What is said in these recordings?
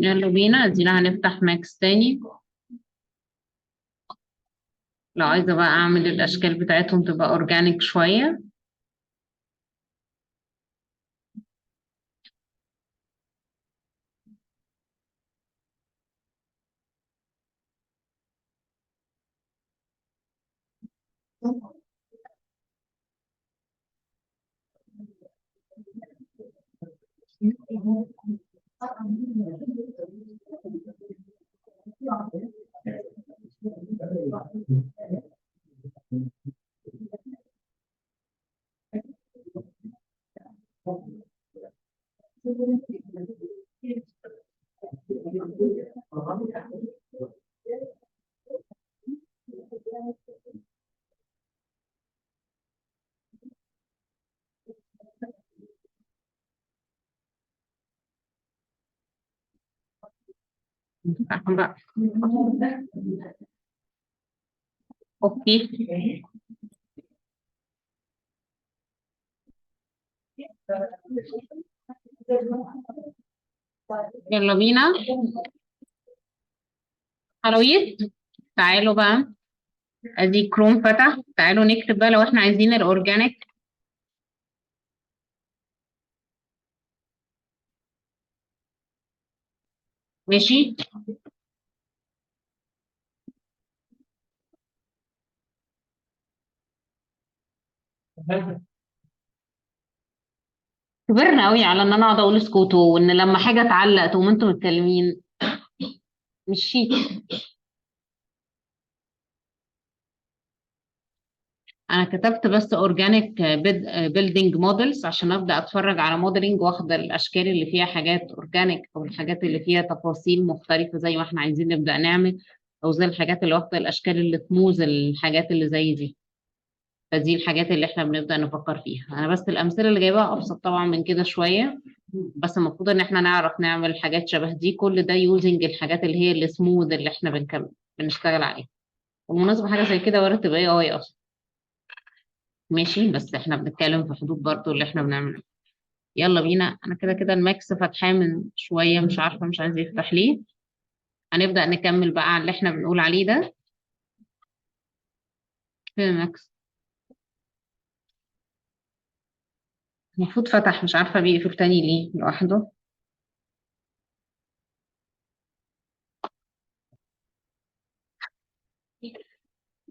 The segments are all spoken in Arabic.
يلا بينا، ادينا هنفتح ماكس تاني. لو عايزة بقى اعمل الاشكال بتاعتهم تبقى اورجانيك شوية. بقى. اوكي، يلا بينا. حلويات، تعالوا بقى. ادي كروم فتح، تعالوا نكتب بقى لو احنا عايزين الاورجانيك. ماشي. كبرنا قوي على ان انا اقعد اقول اسكتوا، وان لما حاجه تعلق تقوم انتوا متكلمين. مش شيك. انا كتبت بس اورجانيك بيلدينج مودلز عشان ابدا اتفرج على موديلنج، واخده الاشكال اللي فيها حاجات اورجانيك او الحاجات اللي فيها تفاصيل مختلفه زي ما احنا عايزين نبدا نعمل، او زي الحاجات اللي واخده الاشكال اللي تموز الحاجات اللي زي دي. فدي الحاجات اللي احنا بنبدا نفكر فيها. انا بس الامثله اللي جايبها ابسط طبعا من كده شويه، بس المفروض ان احنا نعرف نعمل حاجات شبه دي. كل ده يوزنج الحاجات اللي هي السموذ اللي احنا بنشتغل عليها. بالمناسبه حاجه زي كده وارد تبقى اي اصلا. ماشي، بس احنا بنتكلم في حدود برضو اللي احنا بنعمله. يلا بينا. انا كده كده الماكس فاتحاه من شويه، مش عارفه مش عايز يفتح ليه. هنبدا نكمل بقى على اللي احنا بنقول عليه ده في الماكس. المفروض فتح، مش عارفه بيقفل تاني ليه لوحده.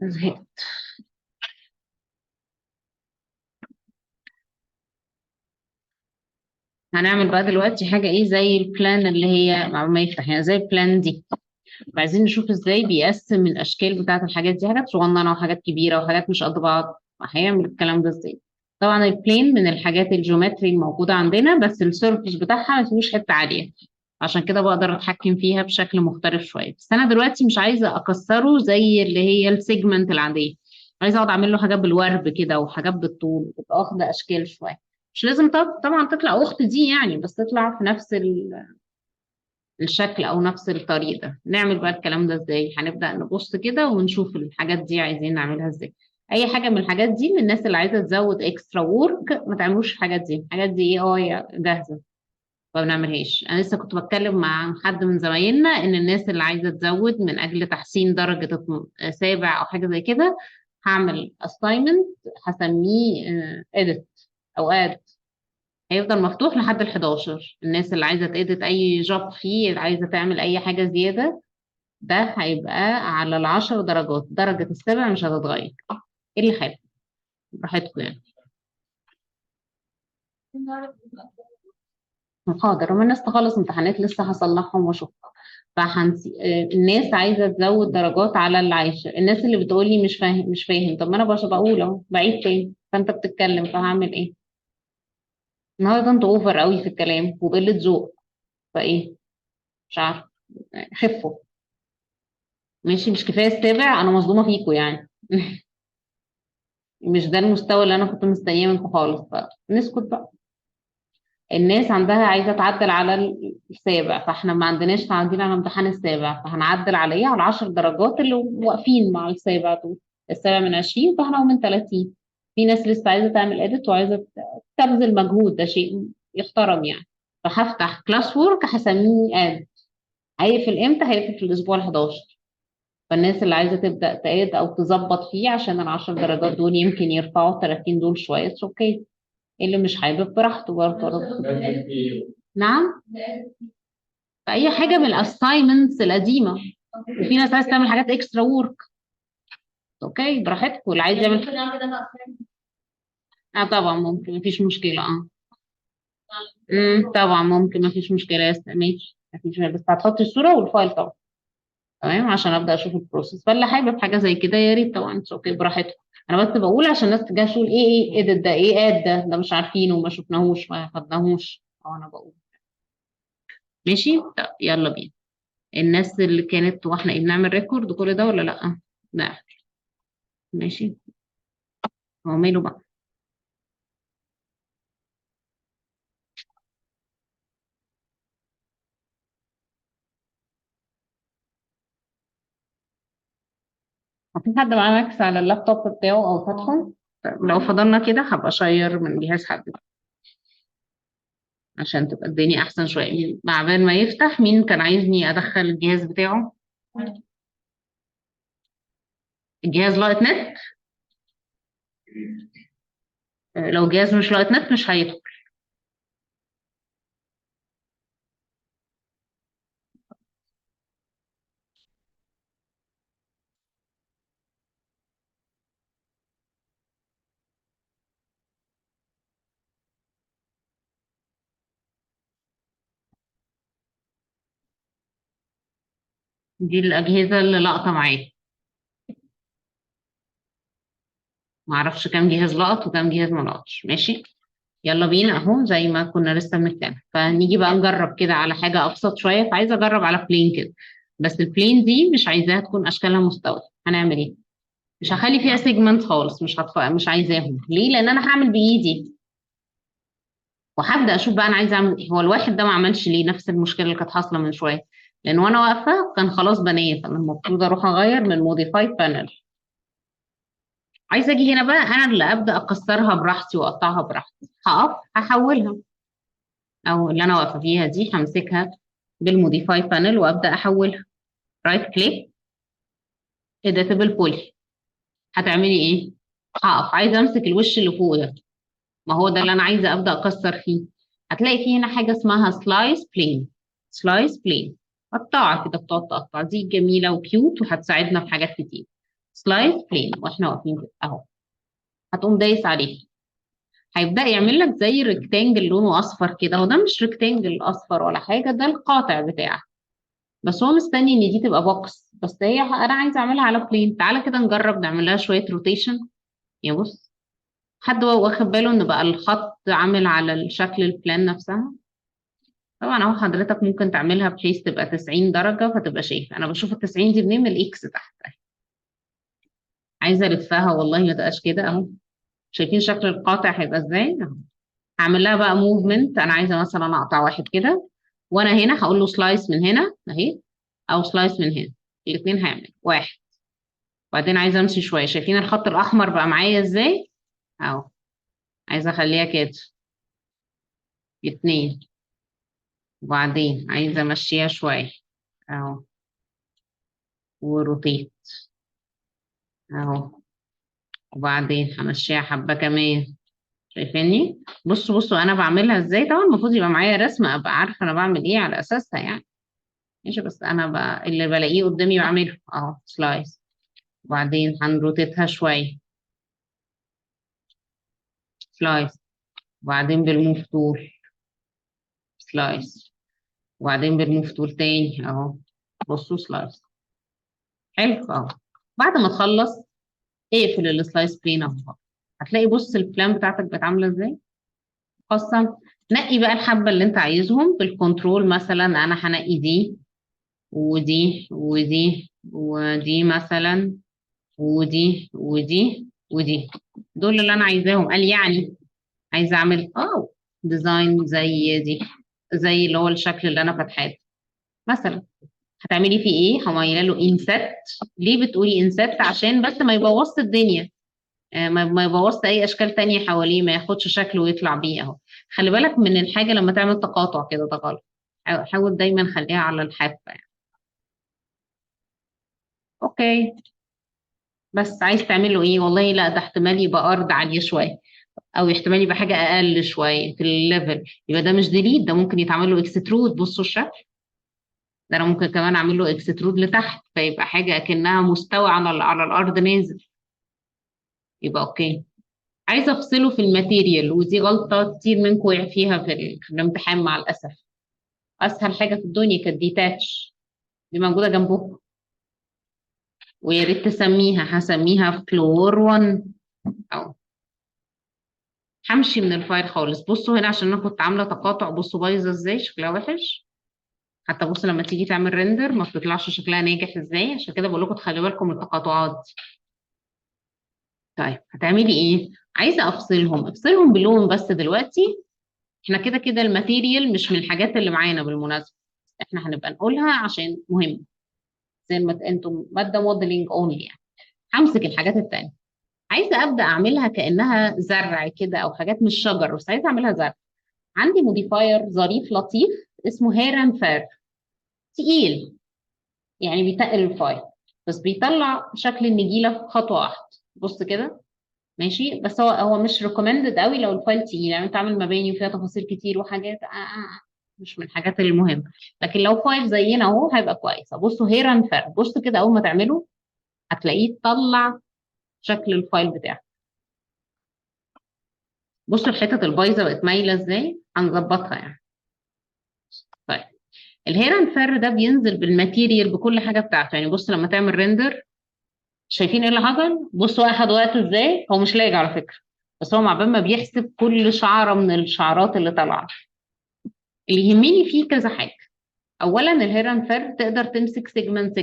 زهقت. هنعمل بقى دلوقتي حاجه ايه زي البلان اللي هي مع ما يفتح، يعني زي البلان دي. عايزين نشوف ازاي بيقسم الاشكال بتاعت الحاجات دي، حاجات صغننه وحاجات كبيره وحاجات مش قد بعض. هيعمل الكلام ده ازاي؟ طبعا البلين من الحاجات الجيومتري الموجوده عندنا، بس السيرفيس بتاعها ما فيهوش حته عاليه، عشان كده بقدر اتحكم فيها بشكل مختلف شويه. بس انا دلوقتي مش عايزه اكسره زي اللي هي السيجمنت العاديه. عايزه اقعد اعمل له حاجات بالورب كده وحاجات بالطول، تبقى واخده اشكال شويه. مش لازم طبعا تطلع اخت دي يعني، بس تطلع في نفس الشكل او نفس الطريقه. نعمل بقى الكلام ده ازاي؟ هنبدا نبص كده ونشوف الحاجات دي عايزين نعملها ازاي. اي حاجه من الحاجات دي، من الناس اللي عايزه تزود اكسترا وورك، ما تعملوش الحاجات دي. الحاجات دي ايه، جاهزه، ما بنعملهاش. انا لسه كنت بتكلم مع حد من زمايلنا ان الناس اللي عايزه تزود من اجل تحسين درجه سابع او حاجه زي كده، هعمل assignment هسميه edit او add. هيفضل مفتوح لحد ال 11. الناس اللي عايزه تedit اي جوب فيه، عايزه تعمل اي حاجه زياده، ده هيبقى على العشر درجات. درجة السابع مش هتتغير. ايه اللي خايف؟ براحتكم يعني. حاضر، وما الناس تخلص امتحانات لسه هصلحهم واشوف. الناس عايزة تزود درجات على العاشر. الناس اللي بتقول لي مش فاهم مش فاهم، طب ما انا بقول اهو بعيد تاني، فانت بتتكلم فهعمل ايه؟ النهارده انت اوفر قوي في الكلام وقلة ذوق. فايه؟ مش عارف. خفوا. ماشي، مش كفايه السابع؟ انا مصدومه فيكم يعني. مش ده المستوى اللي انا كنت مستنياه منكم خالص. فنسكت بقى. الناس عندها عايزة تعدل على السابع، فاحنا ما عندناش تعديل على امتحان السابع، فهنعدل عليه على 10 درجات اللي واقفين مع السابع دول. السابع من 20، فاحنا من 30. في ناس لسه عايزه تعمل اديت وعايزه تبذل مجهود، ده شيء يحترم يعني. فهفتح كلاس وورك هسميه اد، هيقفل امتى؟ هيقفل في الاسبوع ال 11. فالناس اللي عايزه تبدا تقاد او تظبط فيه عشان ال 10 درجات دول يمكن يرفعوا 30 دول شويه، اوكي. اللي مش حابب براحته برضه. نعم، في اي حاجه من الاساينمنتس القديمه. وفي ناس عايزه تعمل حاجات اكسترا وورك، اوكي براحتكم. واللي عايز يعمل اه طبعا ممكن، مفيش مشكله اه. طبعا ممكن، مفيش مشكله يا ماشي، مفيش مشكله، بس هتحطي الصوره والفايل طبعا. تمام، عشان ابدا اشوف البروسيس. فاللي حابب حاجه زي كده يا ريت طبعا، اوكي براحتكم. انا بس بقول عشان الناس تجي تقول ايه ده ايه اد ده مش عارفينه وما شفناهوش ما خدناهوش، اه انا بقول. ماشي، طب يلا بينا. الناس اللي كانت واحنا ايه بنعمل ريكورد كل ده ولا لا؟ لا. ماشي، هو ماله بقى. هو في حد معاه ماكس على اللابتوب بتاعه او فاتحه؟ طب لو فضلنا كده هبقى اشير من جهاز حد عشان تبقى الدنيا احسن شويه. مع بال ما يفتح، مين كان عايزني ادخل الجهاز بتاعه؟ الجهاز لايت نت؟ لو جهاز مش لايت نت مش هيدخل. دي الاجهزه اللي لاقطه معايا. ما اعرفش كام جهاز لقط وكام جهاز ما لقطش. ماشي، يلا بينا اهو زي ما كنا لسه بنتكلم. فنيجي بقى نجرب كده على حاجه ابسط شويه. فعايزه اجرب على بلين كده، بس البلين دي مش عايزاها تكون اشكالها مستويه. هنعمل ايه؟ مش هخلي فيها سيجمنت خالص، مش عايزاهم. ليه؟ لان انا هعمل بايدي وهبدا اشوف بقى انا عايزه اعمل ايه. هو الواحد ده ما عملش ليه نفس المشكله اللي كانت حاصله من شويه؟ لان وانا واقفه كان خلاص بنيت. انا المفروض اروح اغير من موديفاي بانل. عايزه اجي هنا بقى انا اللي ابدا اكسرها براحتي واقطعها براحتي. هقف هحولها، او اللي انا واقفه فيها دي همسكها بالموديفاي بانل وابدا احولها. رايت كليك، اديتابل بولي. هتعملي ايه؟ هقف عايزه امسك الوش اللي فوق ده، ما هو ده اللي انا عايزه ابدا اكسر فيه. هتلاقي فيه هنا حاجه اسمها سلايس بلين. سلايس بلين قطاعه كده بتقعد تقطع، دي جميله وكيوت وهتساعدنا في حاجات كتير. سلايس بلين واحنا واقفين كده اهو. هتقوم دايس عليه، هيبدا يعمل لك زي ريكتانجل لونه اصفر كده. هو ده مش ريكتانجل اصفر ولا حاجه، ده القاطع بتاعك. بس هو مستني ان دي تبقى بوكس، بس هي انا عايزه اعملها على بلين. تعالى كده نجرب نعمل لها شويه روتيشن. يا بص، حد واخد باله ان بقى الخط عامل على الشكل البلان نفسها؟ طبعا اهو حضرتك ممكن تعملها بحيث تبقى 90 درجه فتبقى شايف. انا بشوف ال 90 دي منين؟ من الاكس تحت اهي. عايزه الفها والله ما تبقاش كده اهو. شايفين شكل القاطع هيبقى ازاي اهو. هعمل لها بقى موفمنت. انا عايزه مثلا اقطع واحد كده، وانا هنا هقول له سلايس من هنا اهي، او سلايس من هنا. الاثنين هيعمل واحد. وبعدين عايزه امشي شويه. شايفين الخط الاحمر بقى معايا ازاي اهو؟ عايزه اخليها كده اتنين. وبعدين عايزه امشيها شويه اهو، وروتيت اهو. وبعدين همشيها حبه كمان. شايفيني؟ بصوا انا بعملها ازاي. طبعا المفروض يبقى معايا رسمه ابقى عارفه انا بعمل ايه على اساسها يعني. ماشي، بس انا بقى اللي بلاقيه قدامي بعمله اهو سلايس. وبعدين هنروتيتها شويه سلايس. وبعدين بالموف تول سلايس. وبعدين بالموف تول تاني اهو. بصوا سلايس. حلو اهو. بعد ما تخلص اقفل السلايس بلين اهو. هتلاقي بص البلان بتاعتك بقت عامله ازاي. خاصه نقي بقى الحبه اللي انت عايزهم بالكنترول. مثلا انا هنقي دي ودي ودي ودي مثلا، ودي. دول اللي انا عايزاهم. قال يعني عايزه اعمل ديزاين زي دي، زي اللي هو الشكل اللي انا فاتحاه مثلا. هتعملي فيه ايه؟ هم قايله له انسات. ليه بتقولي انسات؟ عشان بس ما يبوظش الدنيا. ما يبوظش اي اشكال تانية حواليه، ما ياخدش شكله ويطلع بيه اهو. خلي بالك من الحاجة لما تعمل تقاطع كده، ده غلط. حاول دايما خليها على الحافة يعني. اوكي. بس عايز تعمل له ايه؟ والله لا، ده احتمال يبقى ارض عالية شوية، او احتمال يبقى حاجة اقل شوية في الليفل، يبقى ده مش ديليت، ده ممكن يتعمل له اكسترود. بصوا الشكل ده، انا ممكن كمان اعمل له اكسترود لتحت، فيبقى حاجة اكنها مستوى على الارض نازل، يبقى اوكي. عايزه افصله في الماتيريال، ودي غلطه كتير منكم وقع فيها في الامتحان مع الاسف. اسهل حاجه في الدنيا كانت ديتاتش، دي موجوده جنبكم، ويا ريت تسميها، هسميها فلور 1. او همشي من الفايل خالص. بصوا هنا عشان انا كنت عامله تقاطع، بصوا بايظه ازاي، شكلها وحش. حتى بصوا لما تيجي تعمل ريندر ما بتطلعش شكلها ناجح ازاي، عشان كده بقول لكم تخلي بالكم من التقاطعات دي. طيب هتعملي ايه؟ عايزه افصلهم بلون بس دلوقتي. احنا كده كده الماتيريال مش من الحاجات اللي معانا بالمناسبه، احنا هنبقى نقولها عشان مهم. زي ما انتم ماده موديلنج اونلي يعني. همسك الحاجات التانية. عايزه ابدا اعملها كانها زرع كده، او حاجات مش شجر، بس عايزه اعملها زرع. عندي موديفاير ظريف لطيف اسمه هيران فير. تقيل يعني، بيتقل الفايل، بس بيطلع شكل النجيله في خطوه واحده. بص كده. ماشي، بس هو مش ريكومندد قوي لو الفايل تقيل، يعني انت عامل مباني وفيها تفاصيل كتير وحاجات مش من الحاجات المهمه. لكن لو فايل زينا اهو هيبقى كويس. بصوا هيران فر، بص كده اول ما تعمله هتلاقيه طلع شكل الفايل بتاعك. بصوا الحتت البايظه بقت مايله ازاي، هنظبطها يعني. طيب الهيران فر ده بينزل بالماتيريال بكل حاجه بتاعته، يعني بص لما تعمل ريندر، شايفين ايه اللي حصل؟ بصوا اخد وقته ازاي، هو مش لاقي على فكره، بس هو مع بال ما بيحسب كل شعره من الشعرات اللي طالعه. اللي يهمني فيه كذا حاجه. اولا الهيران فير تقدر تمسك سيجمنت،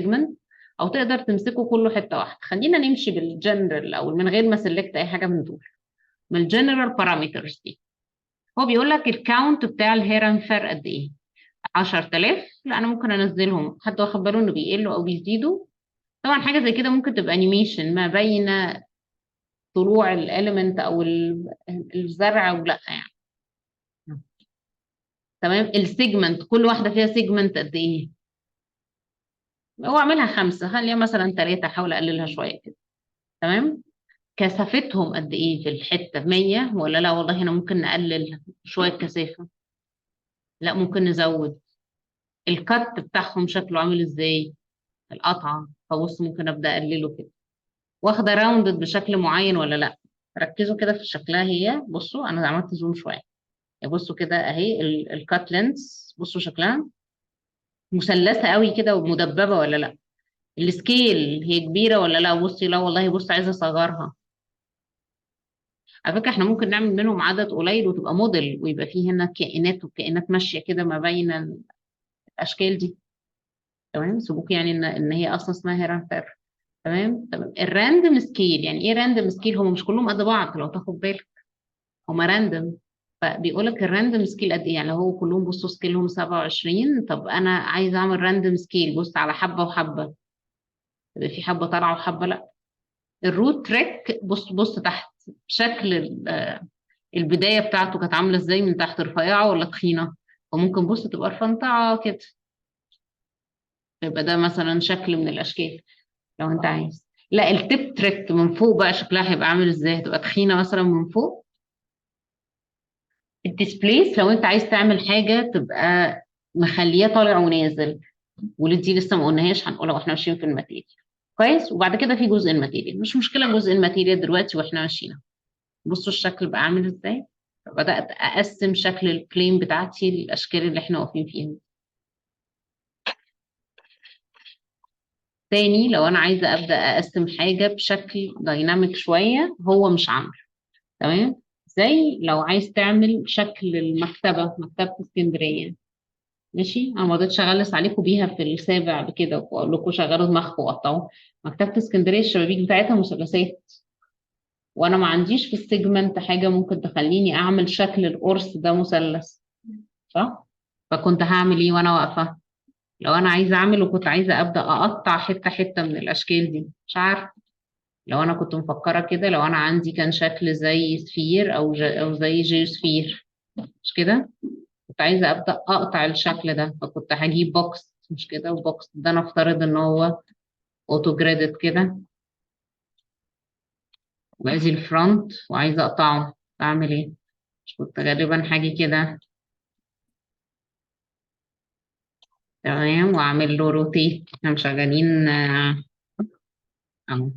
او تقدر تمسكه كله حته واحده. خلينا نمشي بالجنرال او من غير ما سلكت اي حاجه من دول، من الجنرال بارامترز دي. هو بيقول لك الكاونت بتاع الهيران فير قد ايه؟ 10000. لا انا ممكن انزلهم، حد واخد باله انه بيقلوا او بيزيدوا؟ طبعا حاجه زي كده ممكن تبقى انيميشن ما بين طلوع الاليمنت او الزرع، ولا يعني. تمام. السيجمنت كل واحده فيها سيجمنت قد ايه؟ هو اعملها 5، خليها مثلا 3، احاول اقللها شويه كده. تمام. كثافتهم قد ايه في الحته؟ 100 ولا لا والله هنا ممكن نقلل شويه كثافه؟ لا ممكن نزود. الكت بتاعهم شكله عامل ازاي؟ القطعه، فبص ممكن ابدا اقلله كده. واخده راوندد بشكل معين ولا لا؟ ركزوا كده في شكلها هي. بصوا انا عملت زوم شويه، بصوا كده اهي الكات لينس، بصوا شكلها مثلثه قوي كده ومدببه ولا لا؟ السكيل هي كبيره ولا لا؟ بصي لا والله، بص عايزه اصغرها. على فكرة احنا ممكن نعمل منهم عدد قليل وتبقى موديل، ويبقى فيه هنا كائنات وكائنات ماشية كده ما بين الأشكال دي. تمام. سيبوك يعني إن هي أصلا اسمها هيران فير. تمام. تمام. الراندوم سكيل يعني إيه راندوم سكيل؟ هم مش كلهم قد بعض لو تاخد بالك، هم راندوم. فبيقول لك الراندوم سكيل قد إيه؟ يعني لو هو كلهم بصوا سكيلهم 27، طب أنا عايزة أعمل راندوم سكيل، بص على حبة وحبة، يبقى في حبة طالعة وحبة لأ. الروت تريك، بص تحت شكل البداية بتاعته كانت عاملة ازاي، من تحت رفيعة ولا تخينة؟ وممكن بص تبقى رفنطعة كده، يبقى ده مثلا شكل من الأشكال لو أنت عايز. لا التيب تريك من فوق بقى شكلها هيبقى عامل ازاي؟ هتبقى تخينة مثلا من فوق. الديسبليس لو أنت عايز تعمل حاجة تبقى مخليه طالع ونازل، ودي لسه ما قلناهاش، هنقولها واحنا ماشيين في الماتيريال. كويس. وبعد كده في جزء الماتيريال، مش مشكلة جزء الماتيريال دلوقتي واحنا ماشيين. بصوا الشكل بقى عامل ازاي. بدأت أقسم شكل البلين بتاعتي الأشكال اللي احنا واقفين فيها. تاني لو أنا عايزة أبدأ أقسم حاجة بشكل دايناميك شوية، هو مش عامل. تمام. زي لو عايز تعمل شكل المكتبة، مكتبة اسكندرية. ماشي، أنا ما رضيتش أغلس عليكم بيها في السابع بكده وأقول لكم شغلوا دماغكم وقطعوا. مكتبة اسكندرية الشبابيك بتاعتها مثلثات، وأنا ما عنديش في السيجمنت حاجة ممكن تخليني أعمل شكل القرص ده مثلث، صح؟ فكنت هعمل إيه وأنا واقفة؟ لو انا عايزه اعمل وكنت عايزه ابدا اقطع حته حته من الاشكال دي، مش عارفه. لو انا كنت مفكره كده، لو انا عندي كان شكل زي سفير او زي جيوسفير، مش كده؟ كنت عايزه ابدا اقطع الشكل ده، فكنت هجيب بوكس، مش كده؟ وبوكس ده نفترض ان هو اوتو جريدد كده، وادي الفرونت وعايزه اقطعه، اعمل ايه؟ مش كنت غالبا حاجه كده، تمام، واعمل له روتيت. احنا مشغلين اهو.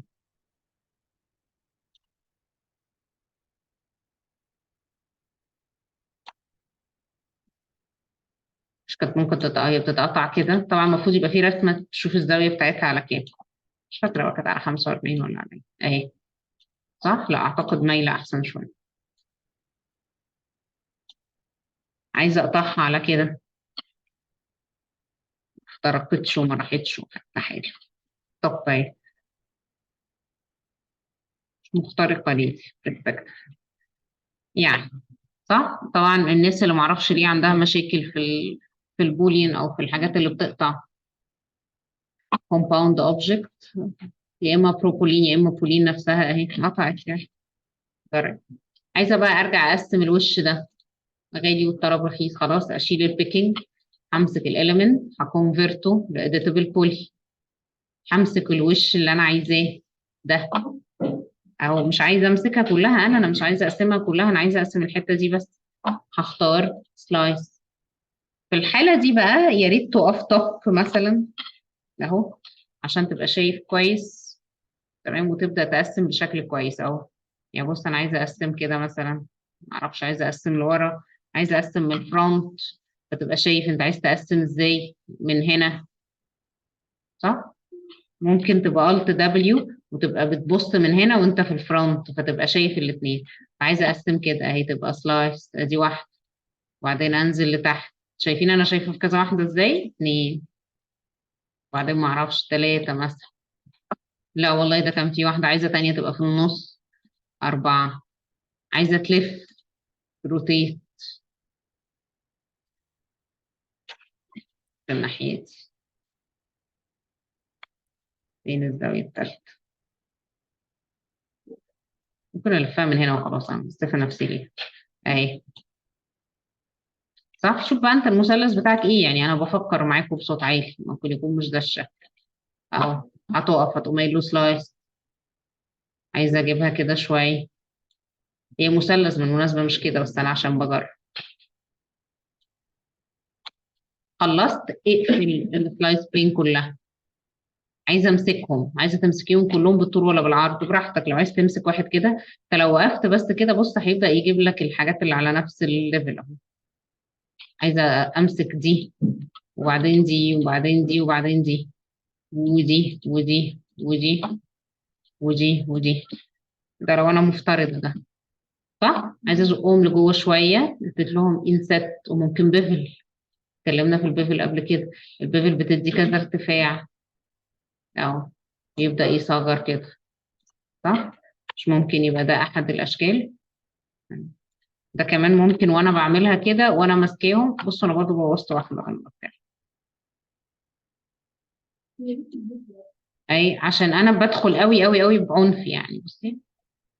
مش كانت ممكن هي بتتقطع كده؟ طبعا المفروض يبقى في رسمه تشوف الزاويه بتاعتها على كام. مش فاكره بقى كانت على 45 ولا على ايه اهي. صح؟ لا اعتقد مايله احسن شويه. عايزه اقطعها على كده، اخترقتش وما راحتش وخدت حاجه. طب طيب، مخترقه ليه؟ يعني صح. طبعا الناس اللي معرفش ليه عندها مشاكل في البولين او في الحاجات اللي بتقطع compound object، يا اما بروبولين يا اما بولين نفسها اهي قطعت يعني. فرق. عايزه بقى ارجع اقسم الوش ده، غالي والطلب رخيص، خلاص اشيل البيكنج، همسك الاليمنت هكونفرته لاديتابل بولي، همسك الوش اللي انا عايزاه ده، او مش عايزه امسكها كلها، انا مش عايزه اقسمها كلها، انا عايزه اقسم الحته دي بس. هختار سلايس. في الحاله دي بقى يا ريت تقف توب مثلا اهو، عشان تبقى شايف كويس، تمام، وتبدا تقسم بشكل كويس اهو. يعني بص انا عايزه اقسم كده مثلا، معرفش، عايزه اقسم لورا، عايزه اقسم من الفرونت، فتبقى شايف انت عايز تقسم ازاي من هنا. صح؟ ممكن تبقى الت دبليو وتبقى بتبص من هنا وانت في الفرونت، فتبقى شايف الاثنين. عايزه اقسم كده اهي، تبقى سلايس، ادي واحده، وبعدين انزل لتحت. شايفين انا شايفه في كذا واحده ازاي؟ اتنين، وبعدين ما اعرفش ثلاثه مثلا. لا والله ده كان في واحده عايزه تانية تبقى في النص. اربعه، عايزه تلف، روتيت في الناحيه دي. فين الزاويه التالتة؟ ممكن الفها من هنا وخلاص، انا مستفى نفسي ليه. اهي. صح؟ شوف بقى انت المثلث بتاعك ايه، يعني انا بفكر معاكم بصوت عالي، ممكن يكون مش ده الشكل اهو. هتقف هتقوم قايل له سلايس. عايزه اجيبها كده شويه، هي مثلث بالمناسبه مش كده، بس انا عشان بجرب. خلصت، اقفل السلايس بلين كلها. عايزه امسكهم، عايزه تمسكيهم كلهم بالطول ولا بالعرض براحتك، لو عايز تمسك واحد كده. انت لو وقفت بس كده بص هيبدا يجيب لك الحاجات اللي على نفس الليفل اهو. عايزه امسك دي، وبعدين دي، وبعدين دي، وبعدين دي، ودي ودي ودي ودي ودي. ده لو انا مفترض ده. صح؟ عايزه ازقهم لجوه شويه، اديت لهم انسات، وممكن بيفل. اتكلمنا في البيفل قبل كده، البيفل بتدي كذا ارتفاع اهو، يبدا يصغر كده. صح؟ مش ممكن يبقى ده احد الاشكال؟ ده كمان ممكن وانا بعملها كده وانا ماسكاهم. بصوا انا برضو بوظت واحده غلط. اي عشان انا بدخل قوي قوي قوي بعنف يعني. بصي،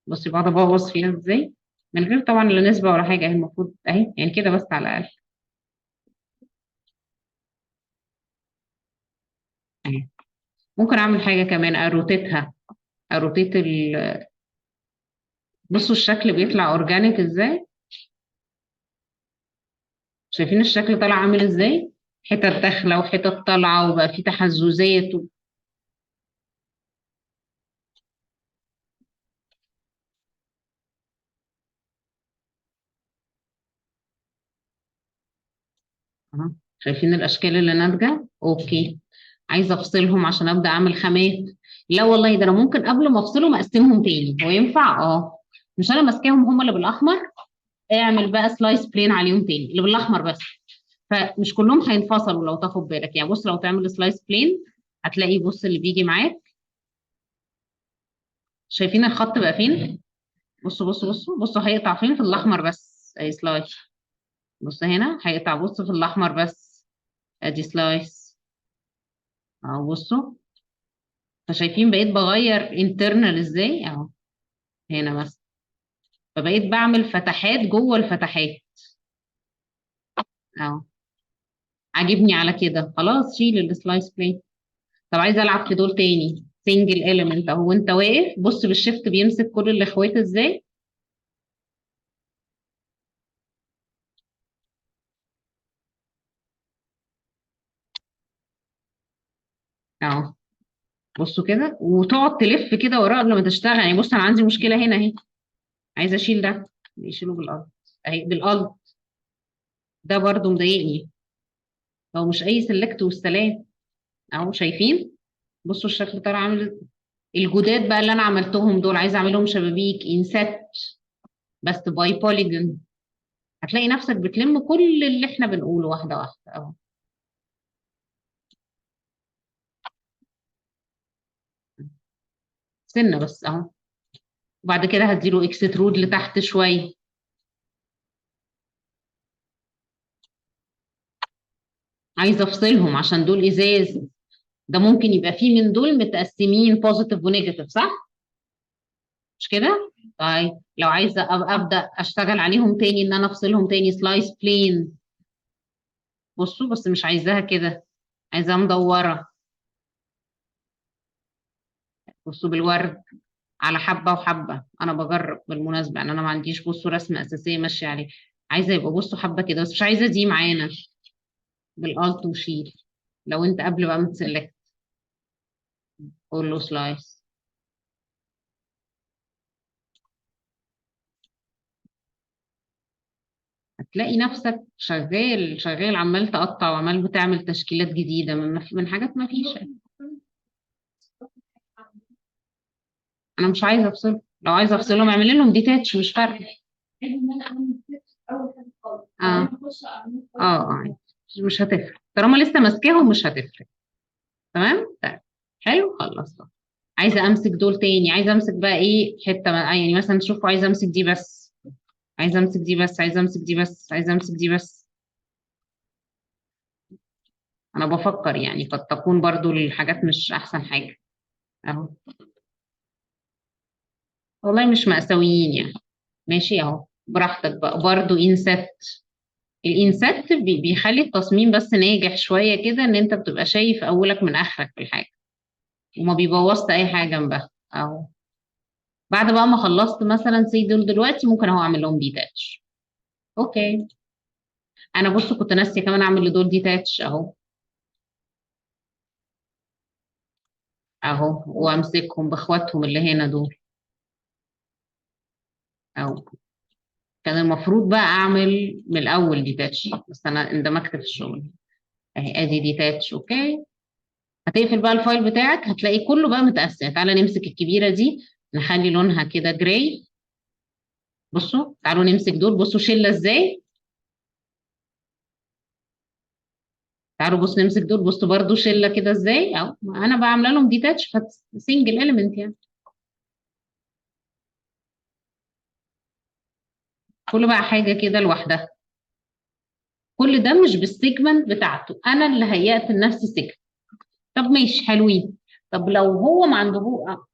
بصي بقعد ابوظ فيها ازاي، من غير طبعا لا نسبه ولا حاجه، هي المفروض اهي يعني كده بس على الاقل اهي. ممكن اعمل حاجه كمان، اروتيتها، اروتيت بصوا الشكل بيطلع اورجانيك ازاي. شايفين الشكل طالع عامل ازاي؟ حتت داخله وحتت طالعه وبقى في تحززات أهو. شايفين الاشكال اللي ناتجه؟ اوكي. عايزه افصلهم عشان ابدا اعمل خامات. لا والله ده انا ممكن قبل ما افصلهم اقسمهم تاني، هو ينفع؟ اه. مش انا ماسكاهم هم اللي بالاحمر، اعمل بقى سلايس بلين عليهم تاني اللي بالاحمر بس. فمش كلهم هينفصلوا لو تاخد بالك، يعني بص لو تعمل سلايس بلين هتلاقي، بص اللي بيجي معاك. شايفين الخط بقى فين؟ بصوا هيقطع فين؟ في الاحمر بس، اي سلايس. بص هنا هيقطع، بص في الاحمر بس، ادي سلايس اهو. بصوا فشايفين بقيت بغير internal ازاي اهو، هنا مثلا، فبقيت بعمل فتحات جوه الفتحات اهو. عاجبني على كده، خلاص شيل السلايس بلاي. طب عايزه العب في دول تاني سنجل اليمنت اهو، وانت واقف بص بالشيفت بيمسك كل الاخوات ازاي اهو. بصوا كده وتقعد تلف كده وراه قبل ما تشتغل. يعني بص انا عندي مشكله هنا اهي، عايزه اشيل ده، يشيله بالارض اهي بالارض. ده برضو مضايقني. هو مش اي سلكت والسلام اهو، شايفين؟ بصوا الشكل طالع عامل إزاي. الجداد بقى اللي انا عملتهم دول عايزه اعملهم شبابيك انسات بس باي بوليجون. هتلاقي نفسك بتلم كل اللي احنا بنقوله واحده واحده اهو. سنه بس اهو. وبعد كده هديله اكسترود لتحت شويه. عايزه افصلهم عشان دول ازاز. ده ممكن يبقى فيه من دول متقسمين بوزيتيف ونيجاتيف صح؟ مش كده؟ طيب لو عايزه ابدا اشتغل عليهم تاني ان انا افصلهم تاني سلايس بلين. بصوا بس مش عايزاها كده، عايزاها مدوره. بصوا بالورد على حبه وحبه. انا بجرب بالمناسبه ان انا ما عنديش بصوا رسمه اساسيه ماشيه عليه. عايزه يبقى بصوا حبه كده بس مش عايزه دي معانا. بالالت وشيل. لو انت قبل بقى متسلكت قول له سلايس. هتلاقي نفسك شغال شغال عمال تقطع وعمال بتعمل تشكيلات جديدة من حاجات ما فيش. أنا مش عايزة أفصل، لو عايزة أفصلهم اعمل لهم ديتاتش مش فارقة. اه اه مش هتفرق طالما لسه ماسكاهم مش هتفرق. تمام طيب. حلو خلصت. عايزة أمسك دول تاني، عايزة أمسك بقى إيه حتة يعني مثلا شوفوا عايزة أمسك دي بس، عايزة أمسك دي بس، عايزة أمسك دي بس، عايزة أمسك دي بس. أنا بفكر يعني قد تكون برضو الحاجات مش أحسن حاجة أهو. والله مش مأساويين يعني. ماشي اهو براحتك بقى برضو انسات. الانسات بيخلي التصميم بس ناجح شوية كده ان انت بتبقى شايف اولك من اخرك في الحاجة وما بيبوظت اي حاجة جنبها اهو. بعد بقى ما خلصت مثلا سي دول دلوقتي ممكن اهو اعمل لهم ديتاتش. اوكي. انا بص كنت ناسية كمان اعمل لدول ديتاتش اهو. اهو وامسكهم باخواتهم اللي هنا دول اهو. كان المفروض بقى اعمل من الاول ديتاتش بس انا اندمجت في الشغل. اهي ادي ديتاتش اوكي. هتقفل بقى الفايل بتاعك هتلاقي كله بقى متقسم. تعالى نمسك الكبيرة دي نخلي لونها كده جراي. بصوا تعالوا نمسك دول بصوا شلة ازاي. تعالوا بصوا نمسك دول بصوا برضو شلة كده ازاي اهو. انا بقى عامله لهم ديتاتش سنجل اليمنت يعني. كل بقى حاجة كده لوحدها. كل ده مش بالسيجمنت بتاعته، انا اللي هيأت لنفسي سيجمنت. طب ماشي حلوين. طب لو هو ما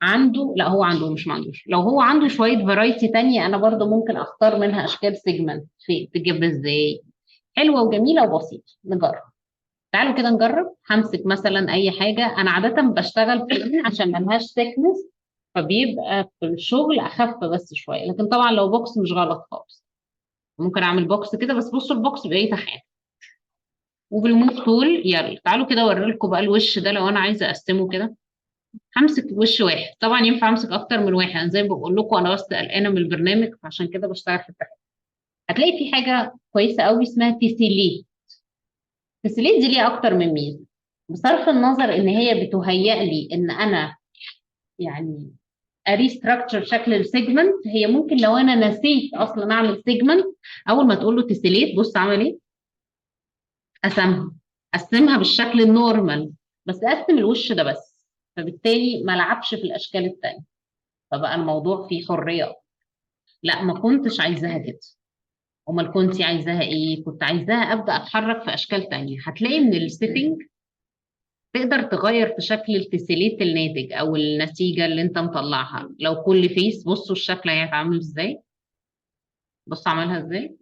عنده لا هو عنده مش ما عندوش، لو هو عنده شوية فرايتي تانية انا برضو ممكن اختار منها اشكال سيجمنت في تجيب ازاي. حلوة وجميلة وبسيطة نجرب. تعالوا كده نجرب. همسك مثلا اي حاجة انا عادة بشتغل في عشان ملهاش سيكنس فبيبقى في الشغل اخف بس شوية، لكن طبعا لو بوكس مش غلط خالص. ممكن اعمل بوكس كده بس بصوا البوكس بقيت حاجة. وبالموف تول يلا تعالوا كده اوري لكم بقى الوش ده لو انا عايزة اقسمه كده. همسك وش واحد طبعا ينفع امسك اكتر من واحد، أنا زي ما بقول لكم انا بس قلقانة من البرنامج فعشان كده بشتغل في التحت. هتلاقي في حاجة كويسة قوي اسمها تيسيلي. تسليت دي ليها اكتر من ميزه بصرف النظر ان هي بتهيأ لي ان انا يعني اريستراكشر شكل السيجمنت. هي ممكن لو انا نسيت اصلا اعمل سيجمنت اول ما تقول له تسليت بص عمل ايه. قسمها. قسمها بالشكل النورمال بس قسم الوش ده بس، فبالتالي ما لعبش في الاشكال التانية. فبقى الموضوع فيه حريه. لا ما كنتش عايزاها كده. امال كنت عايزاها ايه؟ كنت عايزاها ابدا اتحرك في اشكال تانية. هتلاقي من السيتنج تقدر تغير في شكل التسيليت الناتج او النتيجه اللي انت مطلعها. لو كل فيس، بصوا الشكل هيتعامل ازاي. بص عملها ازاي.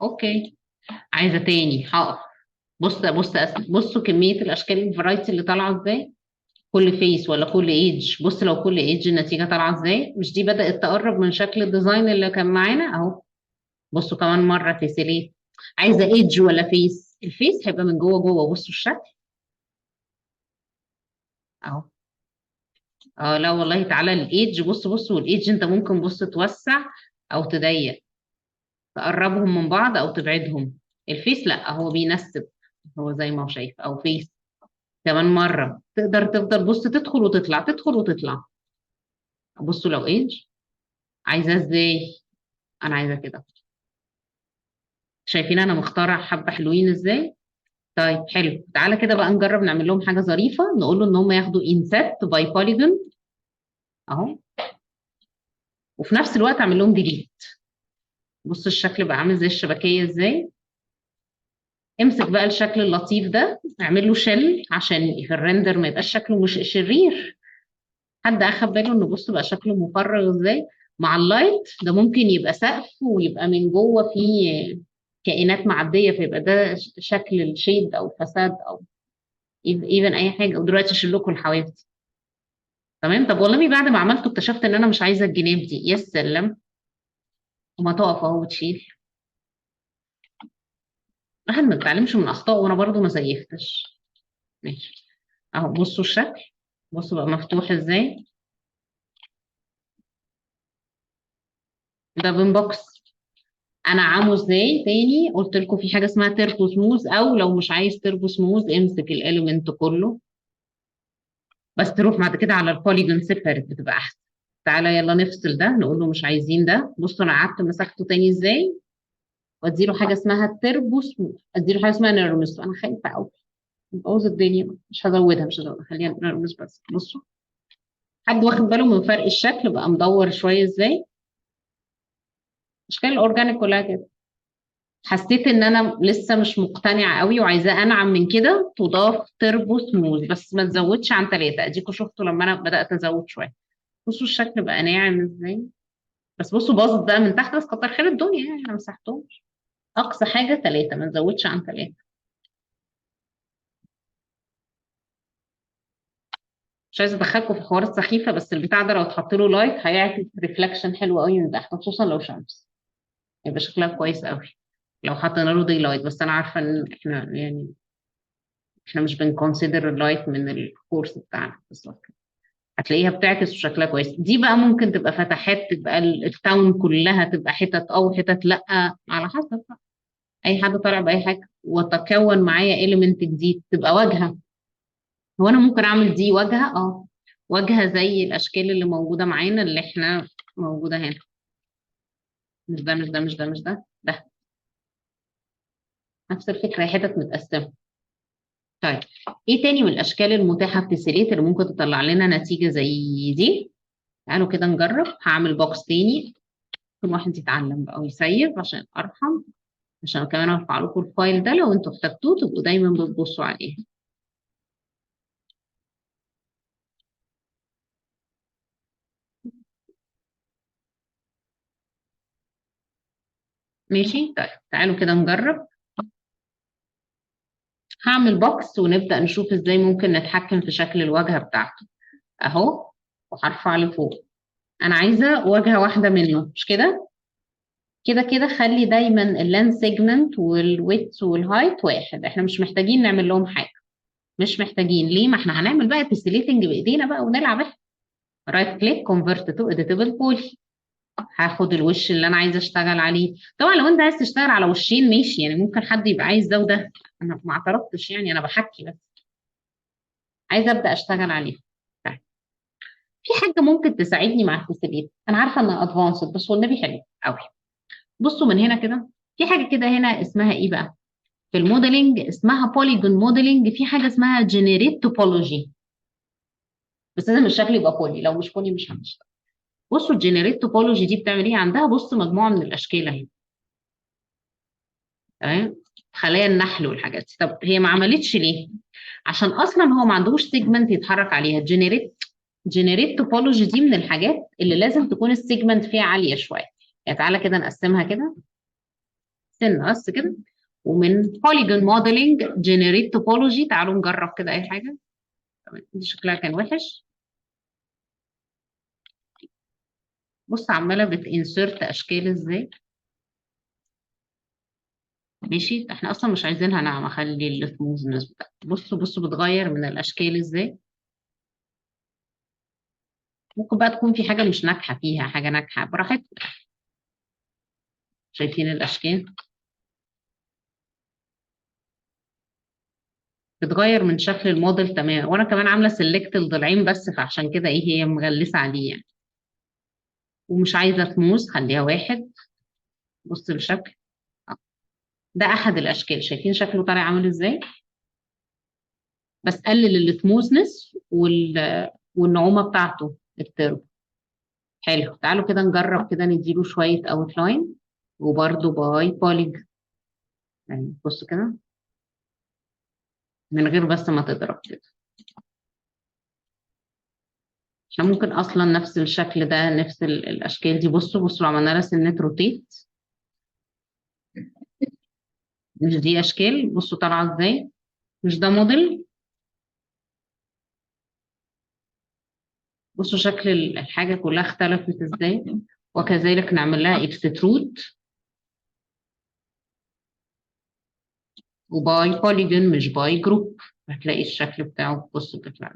اوكي، عايزه تاني هقف. بصوا كميه الاشكال الفرايتي اللي طالعه ازاي. كل فيس ولا كل ايدج. بص لو كل ايدج النتيجه طالعه ازاي. مش دي بدات تقرب من شكل الديزاين اللي كان معانا اهو. بصوا كمان مره تسيليت. عايزه ايدج ولا فيس. الفيس هيبقى من جوه جوه. بصوا الشكل اهو. اه لا والله، تعالى الايدج. بصوا الايدج انت ممكن توسع او تضيق، تقربهم من بعض او تبعدهم. الفيس لا، هو بينسب. هو زي ما هو شايف او فيس. كمان مره تقدر تفضل تدخل وتطلع تدخل وتطلع. بصوا لو ايدج. عايزاه ازاي. انا عايزه كده. شايفين انا مختاره حبه حلوين ازاي. طيب حلو، تعالى كده بقى نجرب نعمل لهم حاجه ظريفه. نقول له ان هم ياخدوا انسات باي بوليجون اهو، وفي نفس الوقت اعمل لهم ديليت. بص الشكل بقى عامل زي الشبكيه ازاي. امسك بقى الشكل اللطيف ده، اعمل له شل عشان في الريندر ما يبقاش شكله مش شرير. حد اخد باله انه بص بقى شكله مفرغ ازاي. مع اللايت ده ممكن يبقى سقف ويبقى من جوه فيه كائنات معديه، فيبقى ده شكل الشيد او الفساد او ايفن اي حاجه. ودلوقتي اشيل لكم الحواف. تمام. طب والله بعد ما عملته اكتشفت ان انا مش عايزه الجناب دي. يا سلام. وما تقف اهو وتشيل. الواحد ما بيتعلمش من اخطائه، وانا برضو ما زيفتش. ماشي اهو. بصوا الشكل. بصوا بقى مفتوح ازاي. ده بين بوكس. انا عامله ازاي تاني. قلت لكم في حاجه اسمها تربو سموز، او لو مش عايز تربو سموز امسك الاليمنت كله بس تروح بعد كده على البوليجون سيبريت بتبقى احسن. تعالى يلا نفصل ده، نقول له مش عايزين ده. بصوا انا قعدت مسكته تاني ازاي. وادي له حاجه اسمها التربو سموث، ادي له حاجه اسمها نيرمس. انا خايفه قوي نبوظ الدنيا. مش هزودها خليها نيرمس بس. بصوا، حد واخد باله من فرق الشكل بقى مدور شويه ازاي. اشكال الاورجانيك كلها كده. حسيت ان انا لسه مش مقتنعه قوي وعايزاه انعم من كده. تضاف تربو سموث بس ما تزودش عن 3. اديكوا شفتوا لما انا بدات ازود شويه. بصوا الشكل بقى ناعم ازاي. بس بصوا باظت بقى من تحت، بس كتر خير الدنيا يعني انا مسحتهم. اقصى حاجه 3، ما نزودش عن 3. مش عايزه ادخلكم في حوارات سخيفه، بس البتاع ده لو اتحط له لايت هيعكس ريفلكشن حلو قوي من تحت، خصوصا لو شمس. يبقى شكلها كويس قوي لو حطينا له دي لايت. بس انا عارفه ان احنا مش بنكونسيدر اللايت من الكورس بتاعنا بس. هتلاقيها بتعكس وشكلها كويس. دي بقى ممكن تبقى فتحات، تبقى التاون كلها تبقى حتت او حتت لا، على حسب بقى. اي حد طالع باي حاجه وتكون معايا اليمنت جديد تبقى واجهه. هو انا ممكن اعمل دي واجهه واجهه زي الاشكال اللي موجوده معانا اللي احنا موجوده هنا. مش ده مش ده مش ده مش ده ده. نفس الفكره، هي حتت متقسمه. طيب ايه تاني من الاشكال المتاحه في تسيليت اللي ممكن تطلع لنا نتيجه زي دي. تعالوا كده نجرب. هعمل بوكس تاني. كل واحد يتعلم بقى ويسيب عشان ارحم. عشان كمان ارفع لكم الفايل ده لو انتوا احتجتوه تبقوا دايما بتبصوا عليه. ماشي. طيب تعالوا كده نجرب. هعمل بوكس ونبدأ نشوف ازاي ممكن نتحكم في شكل الواجهة بتاعته اهو. وهرفع لفوق. انا عايزة واجهة واحدة منه مش كده. كده كده خلي دايما اللان سيجمنت والويدث والهايت واحد. احنا مش محتاجين نعمل لهم حاجة. مش محتاجين ليه. ما احنا هنعمل بقى تسليتنج بايدينا بقى ونلعب احنا. رايت كليك كونفرت تو اديتبل بولي. هاخد الوش اللي انا عايزه اشتغل عليه. طبعا لو انت عايز تشتغل على وشين ماشي، يعني ممكن حد يبقى عايز ده وده. انا ما اعترضتش يعني، انا بحكي بس. عايزه ابدا اشتغل عليه. طيب. في حاجه ممكن تساعدني مع التسليت. انا عارفه انها ادفانسد بس والنبي حلو قوي. بصوا من هنا كده. في حاجه كده هنا اسمها ايه بقى. في الموديلنج اسمها بوليجون موديلنج. في حاجه اسمها جنريت توبولوجي. بس لازم الشكل يبقى بولي، لو مش بولي مش هنشتغل. بصوا الجنريت توبولوجي دي بتعمل ايه. عندها بص مجموعه من الاشكال اهي. تمام. خلايا النحل والحاجات دي. طب هي ما عملتش ليه؟ عشان اصلا هو ما عندوش سيجمنت يتحرك عليها. جنريت توبولوجي دي من الحاجات اللي لازم تكون السيجمنت فيها عاليه شويه. يعني تعالى كده نقسمها كده سنه بس كده. ومن بوليجون موديلنج جنريت توبولوجي، تعالوا نجرب كده اي حاجه. دي شكلها كان وحش. بص عماله بتنسرت اشكال ازاي. ماشي، احنا اصلا مش عايزينها ناعمه، خلي السموزنس بتاعتها. بصوا بتغير من الاشكال ازاي. ممكن بقى تكون في حاجه مش ناجحه فيها، حاجه ناجحه براحتك. شايفين الاشكال بتغير من شكل الموديل تماما، وانا كمان عامله سيلكت الضلعين بس، فعشان كده ايه هي مغلسه عليه يعني. ومش عايزه سموز، خليها واحد. بص الشكل. ده احد الاشكال، شايفين شكله طالع عامل ازاي. بس قلل السموثنس والنعومه بتاعته التربو. حلو، تعالوا كده نجرب كده نديله شويه اوتلاين. وبرده باي بوليج. يعني بص كده من غير بس ما تضرب كده. احنا ممكن اصلا نفس الشكل ده، نفس الاشكال دي. بصوا لو عملنا لها سنة روتيت. مش دي اشكال؟ بصوا طالعه ازاي. مش ده موديل؟ بصوا شكل الحاجه كلها اختلفت ازاي. وكذلك نعمل لها اكسترود وباي بوليجون مش باي جروب. هتلاقي الشكل بتاعه. بصوا بيطلع.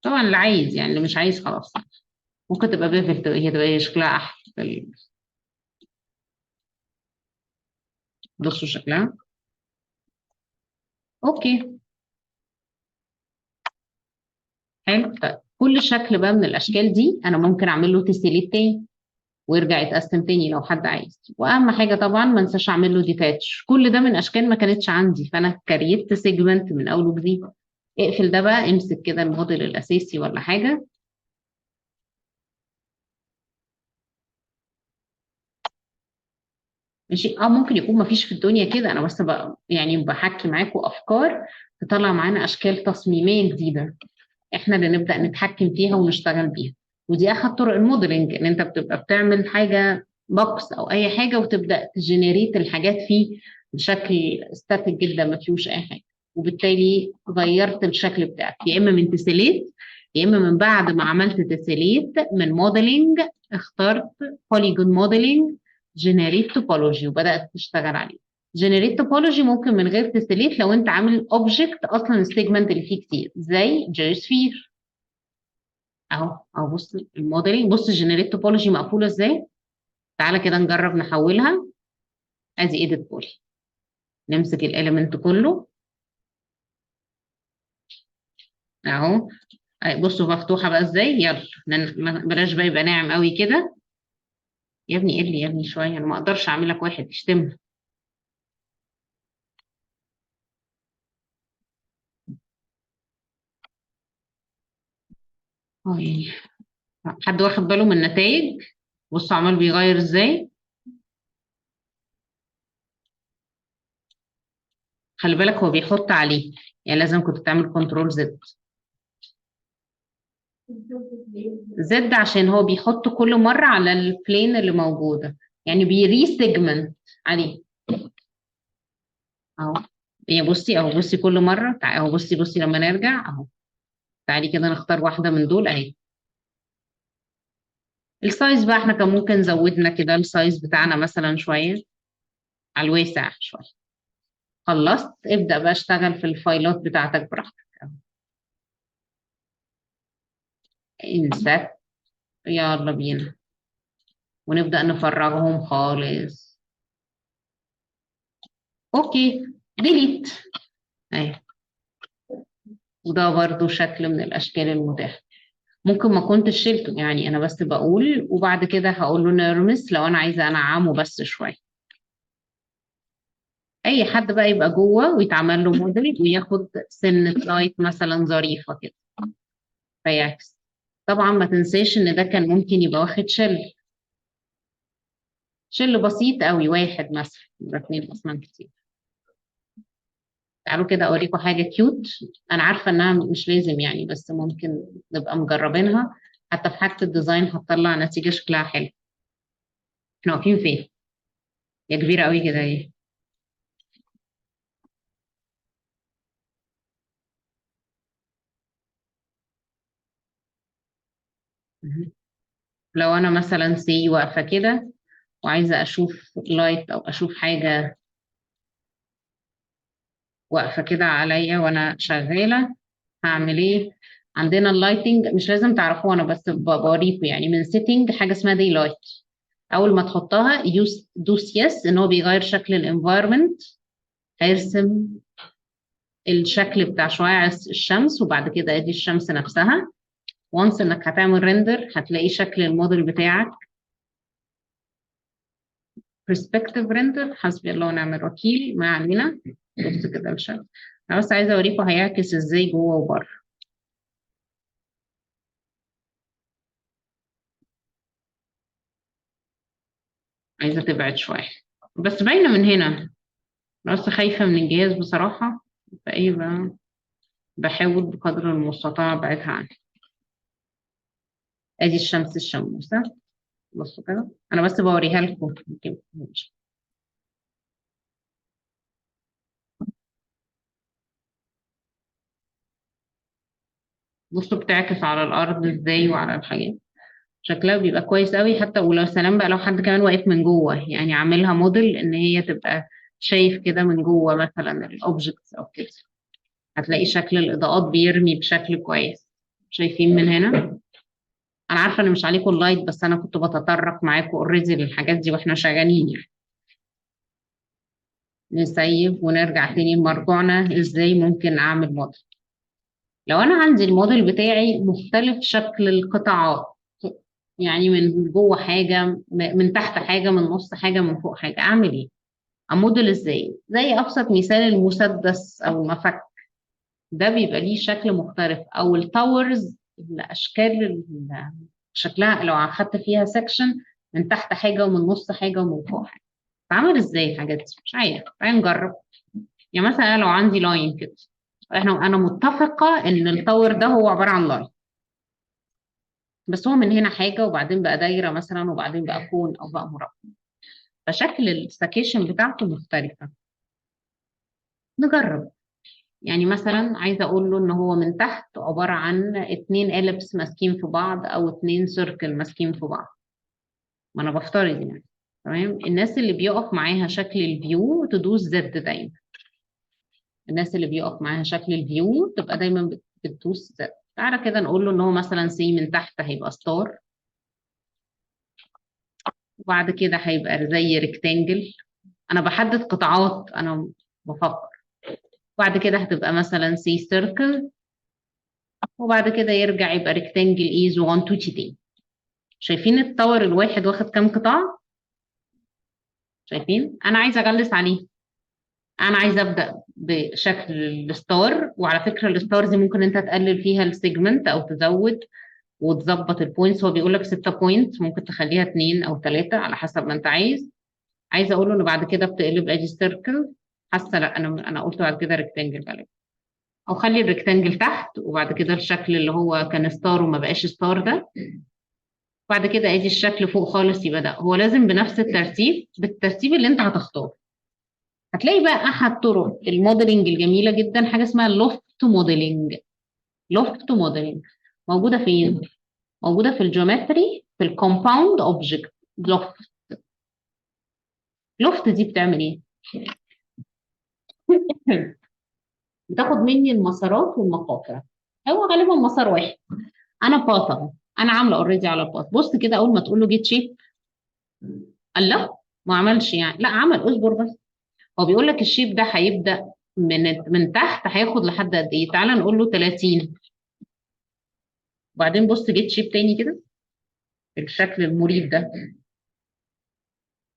طبعا اللي عايز، يعني اللي مش عايز خلاص. ممكن تبقى بيفل، هي تبقى شكلها احلى. بصوا شكلها. اوكي. حلو، طيب كل شكل بقى من الاشكال دي انا ممكن اعمل له تسيليت تاني ويرجع يتقسم تاني لو حد عايز. واهم حاجه طبعا ما انساش اعمل له ديتاتش. كل ده من اشكال ما كانتش عندي، فانا كريت سيجمنت من اول وجديد. اقفل ده بقى، امسك كده الموديل الاساسي ولا حاجه. ماشي، ممكن يكون ما فيش في الدنيا كده، انا بس بقى يعني بحكي معاكم افكار تطلع معانا اشكال تصميميه جديده. احنا اللي نبدا نتحكم فيها ونشتغل بيها. ودي احد طرق الموديلنج، ان انت بتبقى بتعمل حاجه بوكس او اي حاجه وتبدا تجنريت الحاجات فيه بشكل ستاتيك جدا ما فيهوش اي حاجه. وبالتالي غيرت الشكل بتاعك، يا اما من تسيليت يا اما من بعد ما عملت تسيليت من موديلنج اخترت بوليجون موديلنج جنريت توبولوجي وبدات تشتغل عليه. جنريت توبولوجي ممكن من غير تسليت لو انت عامل اوبجكت اصلا السيجمنت اللي فيه كتير زي جيوسفير. اهو بص الموديلنج. بص الجنريت توبولوجي مقفوله ازاي. تعالى كده نجرب نحولها. ادي ايديت بولي. نمسك الاليمنت كله اهو. بصوا مفتوحه بقى ازاي. يلا بلاش بقى يبقى ناعم قوي كده. يا ابني قل يا ابني شويه، انا ما اقدرش اعمل لك واحد تشتمها. يعني حد واخد باله من النتائج. بصوا عمال بيغير ازاي. خلي بالك هو بيحط عليه، يعني لازم كنت تعمل كنترول زد. زد عشان هو بيحط كل مرة على البلين اللي موجودة، يعني بيري سيجمنت عليه. اهو. يعني بصي اهو، بصي كل مرة اهو. بصي لما نرجع اهو. تعالي كده نختار واحدة من دول اهي. السايز بقى احنا كان ممكن زودنا كده السايز بتاعنا مثلا شوية على الواسع شوية. خلصت، ابدأ بقى اشتغل في الفايلات بتاعتك براحتك اهو. انسات. يلا بينا. ونبدأ نفرغهم خالص. اوكي. ديليت اهي. وده برضو شكل من الاشكال المتاحة. ممكن ما كنتش شلته، يعني انا بس بقول وبعد كده هقول له نرمس لو انا عايزه انعمه بس شويه. اي حد بقى يبقى جوه ويتعمل له موديل وياخد سنه لايت مثلا ظريفه كده فيعكس. طبعا ما تنساش ان ده كان ممكن يبقى واخد شل بسيط قوي، واحد مثلا يبقى اتنين اصلا كتير. تعالوا كده اوريكم حاجه كيوت. انا عارفه انها مش لازم يعني، بس ممكن نبقى مجربينها. حتى في حاجه الديزاين هتطلع نتيجه شكلها حلو. احنا واقفين فين؟ هي كبيره قوي كده اهي. مهم. لو انا مثلا سي واقفه كده وعايزه اشوف لايت او اشوف حاجه واقفه كده عليا وانا شغاله، هعمل ايه؟ عندنا اللايتنج مش لازم تعرفوه، انا بس بوريكم يعني. من سيتنج حاجه اسمها دي لايت، اول ما تحطها دوس يس ان هو بيغير شكل الانفايرمنت. هيرسم الشكل بتاع شعاع الشمس، وبعد كده ادي الشمس نفسها. وانس انك هتعمل ريندر هتلاقي شكل الموديل بتاعك. برسبكتيف ريندر، حسبي الله ونعم الوكيل، ما علينا. بص كده الشكل. انا بس عايزه اوريكم هيعكس ازاي جوه وبره. عايزه تبعد شويه بس باينه من هنا. انا بس خايفه من الجهاز بصراحه، فايه بقى بحاول بقدر المستطاع ابعدها عني. ادي الشمس الشموسه. بصوا كده انا بس بوريها لكم يمكن. بصوا بتعكس على الارض ازاي وعلى الحاجات. شكلها بيبقى كويس قوي. حتى ولو سلام بقى لو حد كمان واقف من جوه، يعني عاملها موديل ان هي تبقى شايف كده من جوه مثلا الاوبجكتس او كده، هتلاقي شكل الاضاءات بيرمي بشكل كويس. شايفين من هنا؟ انا عارفه ان مش عليكم اللايت، بس انا كنت بتطرق معاكم اوريدي للحاجات دي واحنا شغالين يعني. نسيب ونرجع تاني لمرجوعنا ازاي ممكن اعمل موديل. لو انا عندي الموديل بتاعي مختلف شكل القطاعات، يعني من جوه حاجه، من تحت حاجه، من نص حاجه، من فوق حاجه، اعمل ايه؟ اموديل ازاي؟ زي ابسط مثال المسدس او المفك، ده بيبقى ليه شكل مختلف. او التاورز، الاشكال شكلها لو اخدت فيها سكشن، من تحت حاجه ومن نص حاجه ومن فوق حاجه. بعمل ازاي الحاجات دي؟ مش عارف، تعالى نجرب. يعني مثلا أنا لو عندي لاين كده، انا متفقه ان التاور ده هو عباره عن لاين، بس هو من هنا حاجه وبعدين بقى دايره مثلا وبعدين بقى كون او بقى مربع، فشكل السكيشن بتاعته مختلفه. نجرب. يعني مثلا عايزه اقول له ان هو من تحت عباره عن اتنين اليبس ماسكين في بعض او اتنين سيركل ماسكين في بعض. ما انا بفترض يعني. تمام. الناس اللي بيقف معاها شكل الفيو تدوس زد دايما. الناس اللي بيقف معاها شكل الفيو تبقى دايما بتدوس زد. تعالى كده نقول له ان هو مثلا سي من تحت هيبقى ستار، وبعد كده هيبقى زي ريكتانجل. انا بحدد قطاعات، انا بفكر. وبعد كده هتبقى مثلا سي سيركل، وبعد كده يرجع يبقى ريكتانجل ايز 1 2 3. شايفين التاور الواحد واخد كام قطاع؟ شايفين؟ انا عايزه اجلس عليه. انا عايزه ابدا بشكل الستار. وعلى فكره الستار دي ممكن انت تقلل فيها السيجمنت او تزود وتظبط البوينتس. هو بيقول لك 6 بوينت، ممكن تخليها 2 او 3 على حسب ما انت عايز. عايزه اقول له ان بعد كده بتقلب ادي سيركل. حاسه لا، انا قلت بعد كده ريكتانجل غالبا. او خلي الريكتانجل تحت وبعد كده الشكل اللي هو كان ستار وما بقاش ستار ده. بعد كده ادي الشكل فوق خالص. يبقى ده هو لازم بنفس الترتيب، بالترتيب اللي انت هتختاره. هتلاقي بقى احد طرق الموديلنج الجميله جدا حاجه اسمها لوفت موديلنج. لوفت موديلنج موجوده فين؟ موجوده في الجيومتري في الكومباوند اوبجكت. لوفت. لوفت دي بتعمل ايه؟ بتاخد مني المسارات والمقاطع. هو غالبا مسار واحد. انا باث اهو، انا عامله اوريدي على الباث. بص كده اول ما تقول له جيت شيب، قال لا ما عملش يعني. لا عمل، اصبر بس. هو بيقول لك الشيب ده هيبدا من تحت، هياخد لحد قد ايه؟ تعالى نقول له 30. وبعدين بص جيت شيب تاني كده الشكل المريب ده.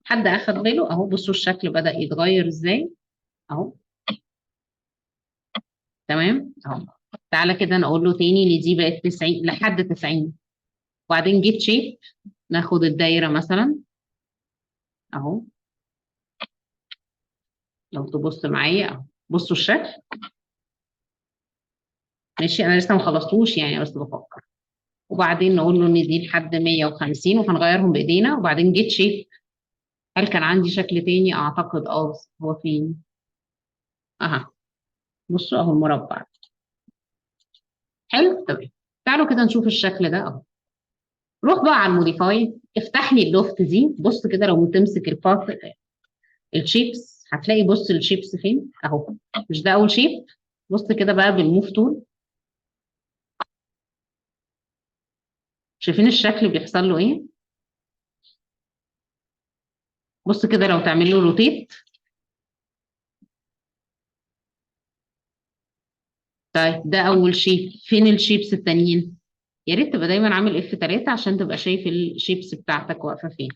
حد اخد باله؟ اهو بصوا الشكل بدأ يتغير ازاي. اهو. تمام اهو. تعالى كده نقول له تاني ان دي بقت 90 لحد 90. وبعدين جيت شيب، ناخد الدايره مثلا اهو. لو تبص معايا اهو. بصوا الشكل. ماشي، انا لسه ما خلصتوش يعني، بس بفكر. وبعدين نقول له ان دي لحد 150 وهنغيرهم بايدينا. وبعدين جيت شيب. هل كان عندي شكل تاني؟ اعتقد بس هو فين؟ اها. بصوا اهو المربع. حلو تمام. تعالوا كده نشوف الشكل ده اهو. روح بقى على الموديفاي، افتح لي اللوفت دي. بص كده لو تمسك الباث، الشيبس، هتلاقي بص الشيبس فين اهو. مش ده اول شيب؟ بص كده بقى بالموف تول. شايفين الشكل بيحصل له ايه؟ بص كده لو تعمل له روتيت. طيب ده اول شيب، فين الشيبس التانيين؟ يا ريت تبقى دايما عامل اف 3 عشان تبقى شايف الشيبس بتاعتك واقفه فين.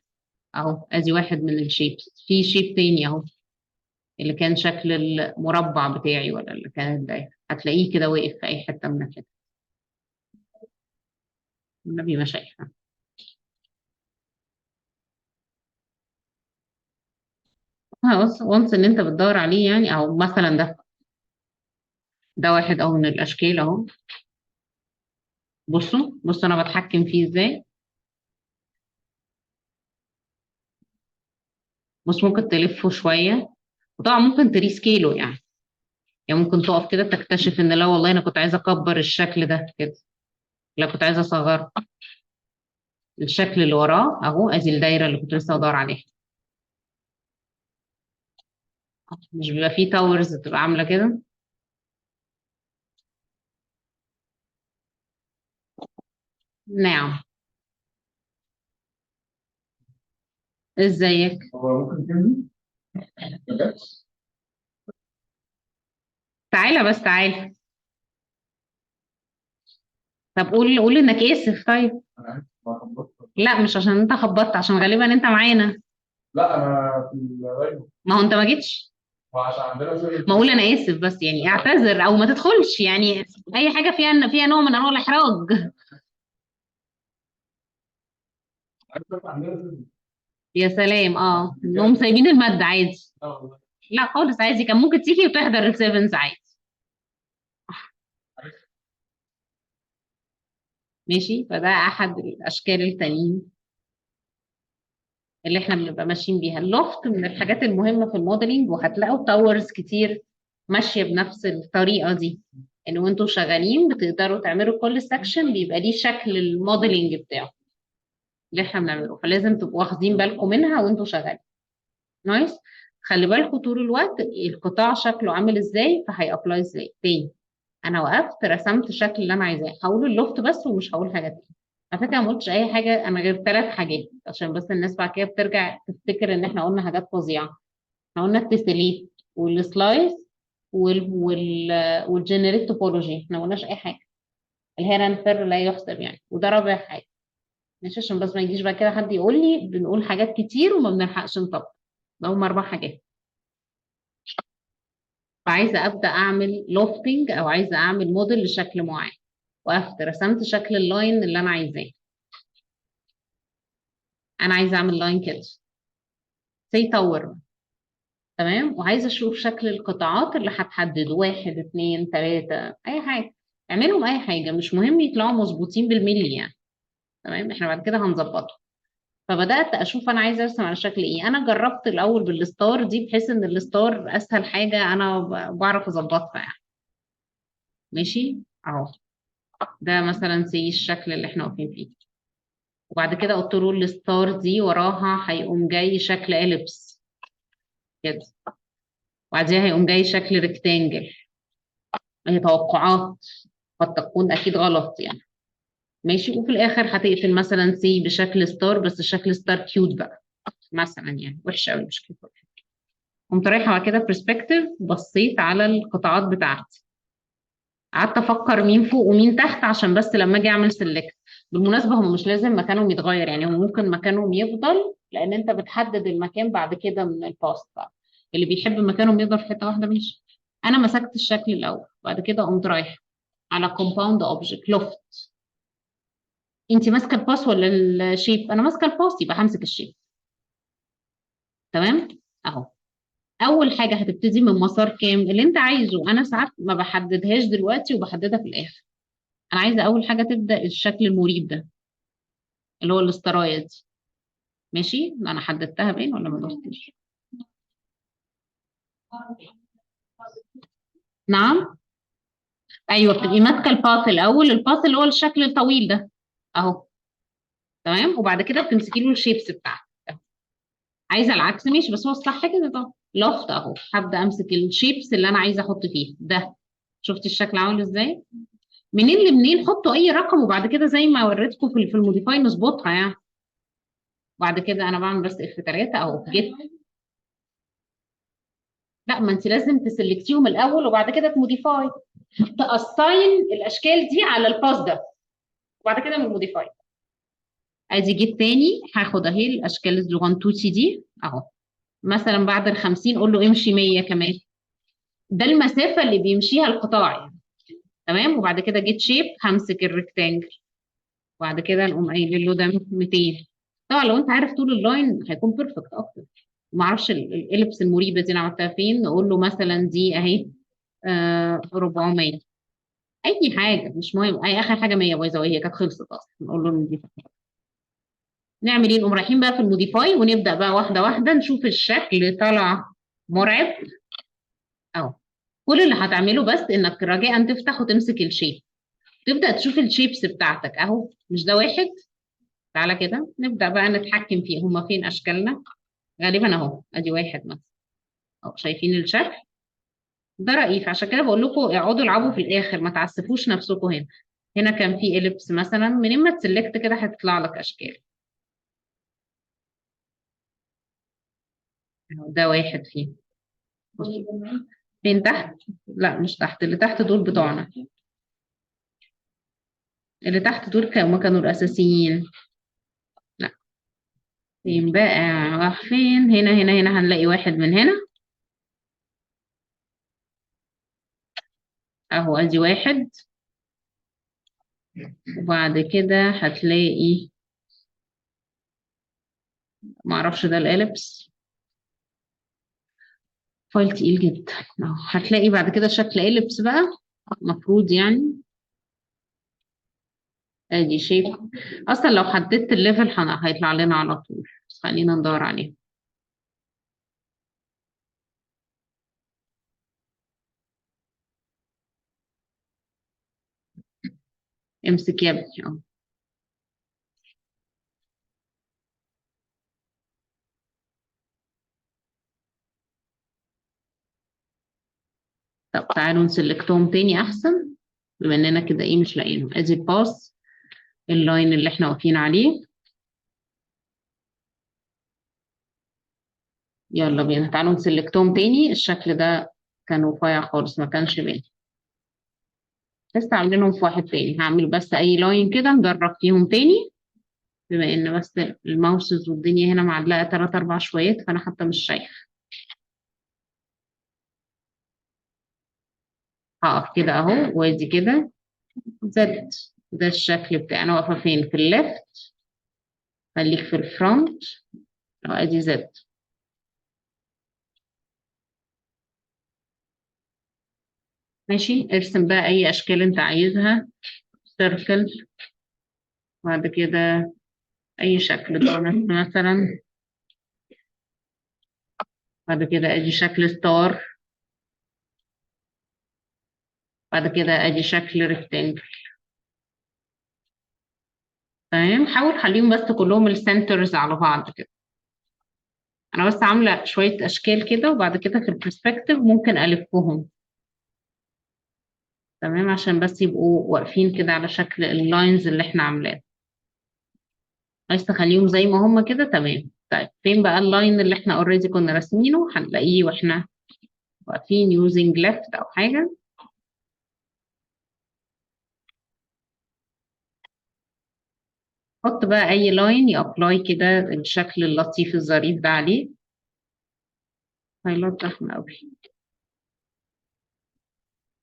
اهو ادي واحد من الشيبس. في شيب تاني اهو، اللي كان شكل المربع بتاعي ولا اللي كان الدايره، هتلاقيه كده واقف في اي حته من الحتت. النبي ما شايفه. خلاص وانس ان انت بتدور عليه يعني. اهو مثلا ده واحد اهو من الاشكال اهو. بصوا انا بتحكم فيه ازاي. بص ممكن تلفه شويه، وطبعا ممكن تريسكيله يعني ممكن تقف كده تكتشف ان لا والله انا كنت عايزه اكبر الشكل ده كده، لا كنت عايزه اصغره. الشكل اللي وراه اهو، ادي الدايره اللي كنت لسه بدور عليها. مش بيبقى فيه تاورز بتبقى عامله كده؟ نعم. ازيك؟ هو ممكن تنزل؟ تعالى بس تعالى. طب قول انك اسف طيب. لا مش عشان انت خبطت، عشان غالبا انت معانا. لا انا في الرايو. ما هو انت ما جيتش. وعشان عندنا شغل. ما اقول انا اسف بس يعني اعتذر او ما تدخلش يعني. اي حاجه فيها نوع من انواع الاحراج. يا سلام، هم سايبين المادة عادي. لا خالص عادي، كان ممكن تيجي وتحضر السيفنز عادي. ماشي، فده احد الاشكال التانيين اللي احنا بنبقى ماشيين بيها. اللوفت من الحاجات المهمة في الموديلنج، وهتلاقوا تاورز كتير ماشية بنفس الطريقة دي. ان وانتوا شغالين بتقدروا تعملوا كل سكشن بيبقى ليه شكل الموديلنج بتاعه اللي احنا بنعمله، فلازم تبقوا واخدين بالكم منها وانتوا شغالين. نايس. خلي بالكم طول الوقت القطاع شكله عامل ازاي، فهي ابلاي ازاي تاني. انا وقفت رسمت الشكل اللي انا عايزاه، هقول اللوفت بس ومش هقول حاجه تاني. على فكره ما قلتش اي حاجه انا غير 3 حاجات، عشان بس الناس بعد كده بترجع تفتكر ان احنا قلنا حاجات فظيعه. احنا قلنا التسليت والسلايس والجنريت توبولوجي، احنا ما قلناش اي حاجه. الهيرانفير لا يحسب يعني، وده رابع حاجه. مش عشان بس ما يجيش بعد كده حد يقول لي بنقول حاجات كتير وما بنلحقش نطبق. ده هم 4 حاجات. فعايزه ابدا اعمل لوفتنج او عايزه اعمل موديل لشكل معين. وقفت رسمت شكل اللاين اللي انا عايزاه. انا عايزه اعمل لاين كده سيطور. تمام. وعايزه اشوف شكل القطاعات اللي هتحدد 1 2 3 اي حاجه. اعملهم اي حاجه، مش مهم يطلعوا مظبوطين بالملي يعني. تمام، احنا بعد كده هنظبطهم. فبدات اشوف انا عايزه ارسم على شكل ايه. انا جربت الاول بالستار دي، بحيث ان الستار اسهل حاجه انا بعرف اظبطها يعني. ماشي اهو. ده مثلا زي الشكل اللي احنا واقفين فيه. وبعد كده قلت له الستار دي وراها هيقوم جاي شكل اليبس كده، وبعديها هيقوم جاي شكل ريكتانجل. هي توقعات، قد تكون اكيد غلط يعني. ماشي. وفي الاخر هتقفل مثلا سي بشكل ستار، بس شكل ستار كيوت بقى مثلا يعني، وحشه قوي مش كيوت. قمت رايحه بعد كده برسبكتيف، بصيت على القطاعات بتاعتي. قعدت افكر مين فوق ومين تحت عشان بس لما اجي اعمل سيلكت. بالمناسبه هم مش لازم مكانهم يتغير يعني، هم ممكن مكانهم يفضل، لان انت بتحدد المكان بعد كده من الباست بقى. اللي بيحب مكانهم يفضل في حته واحده ماشي. انا مسكت الشكل الاول، بعد كده قمت رايحه على كومباوند اوبجكت لوفت. انت ماسكه الباس ولا الشيب؟ انا ماسكه الباس، يبقى همسك الشيب. تمام اهو. اول حاجه هتبتدي من مسار كام اللي انت عايزه. انا ساعات ما بحددهاش دلوقتي وبحددها في الاخر. انا عايزه اول حاجه تبدا الشكل المريب ده اللي هو السترايا دي. ماشي، انا حددتها باين ولا ما دوستش؟ نعم. ايوه، بتبقي ماسكه الباث الاول. الباث اللي هو الشكل الطويل ده اهو. تمام، وبعد كده بتمسكي له الشيبس بتاعته. عايزه العكس ماشي، بس هو الصح كده. طب لفت اهو، هبدا امسك الشيبس اللي انا عايزه احط فيه ده. شفتي الشكل عامل ازاي؟ منين لمنين حطوا اي رقم، وبعد كده زي ما وريتكم في الموديفاي نظبطها يعني. بعد كده انا بعمل بس اف 3 اهو جيت. لا، ما انت لازم تسلكتيهم الاول وبعد كده تموديفاي. تاساين الاشكال دي على الباس ده وبعد كده من الموديفاي. ادي جيت تاني هاخد اهي الاشكال الزغنطوطي دي اهو. مثلا بعد ال 50 قول له امشي 100 كمان. ده المسافه اللي بيمشيها القطاع يعني. تمام، وبعد كده جيت شيب همسك الريكتانجل. وبعد كده نقوم قايل له ده 200. طبعا لو انت عارف طول اللاين هيكون بيرفكت اكتر. ما اعرفش الاليبس المريبه دي انا عملتها فين. نقول له مثلا دي اهي 400. اي حاجه مش مهم، اي اخر حاجه 100 باي ذا واي، هي كانت خلصت اصلا. نقول له نضيف. نعمل ايه؟ نقوم رايحين بقى في الموديفاي ونبدا بقى واحده واحده نشوف الشكل طالع مرعب. اهو. كل اللي هتعمله بس انك رجاء تفتح وتمسك الشيب. تبدا تشوف الشيبس بتاعتك اهو. مش ده واحد؟ تعالى كده نبدا بقى نتحكم فيه. هما فين اشكالنا؟ غالبا اهو ادي واحد مثلا. اهو شايفين الشكل ده رئيف. عشان كده بقول لكم اقعدوا العبوا في الاخر، ما تعسفوش نفسكم هنا. هنا كان في اليبس مثلا، منين ما تسلكت كده هتطلع لك اشكال. أهو ده واحد فيه. بصوا. فين تحت؟ لا مش تحت، اللي تحت دول بتوعنا. اللي تحت دول كانوا الاساسيين. لا. فين بقى؟ راح فين؟ هنا هنلاقي واحد من هنا. اهو ادي واحد. وبعد كده هتلاقي، معرفش ده الاليبس. فايل تقيل جدا. اهو هتلاقي بعد كده شكل اليبس بقى. المفروض يعني. ادي شيب. اصلا لو حددت الليفل هيطلع لنا على طول. بس خلينا ندور عليه. امسك يا ابني اهو. طب تعالوا نسلكتهم تاني احسن. بما اننا كده ايه مش لاقيينهم. ادي الباص. اللاين اللي احنا واقفين عليه. يلا بينا تعالوا نسلكتهم تاني. الشكل ده كان رفيع خالص ما كانش باين. لسه عاملينهم في واحد تاني. هعمل بس اي لاين كده نجرب فيهم تاني. بما ان بس الماوسز والدنيا هنا معلقه 3 4 شويات فانا حتى مش شايفه. هقف كده اهو وادي كده. زد. ده الشكل بتاعي. انا واقفه فين؟ في الليفت. خليك في الفرونت. ادي زد. ماشي، ارسم بقى اي اشكال انت عايزها. سيركل. بعد كده اي شكل دونت مثلا. بعد كده ادي شكل ستار. بعد كده ادي شكل ريكتانجل. تمام، حاول خليهم بس كلهم السنترز على بعض كده. انا بس عامله شويه اشكال كده وبعد كده في البرسبكتيف ممكن الفهم. تمام، عشان بس يبقوا واقفين كده على شكل اللاينز اللي احنا عاملاه. عايز تخليهم زي ما هم كده. تمام. طيب فين بقى اللاين اللي احنا اوريدي كنا راسمينه؟ هنلاقيه واحنا واقفين يوزنج ليفت او حاجه. حط بقى اي لاين يابلاي كده الشكل اللطيف الظريف ده عليه. هايلايت ضخم قوي.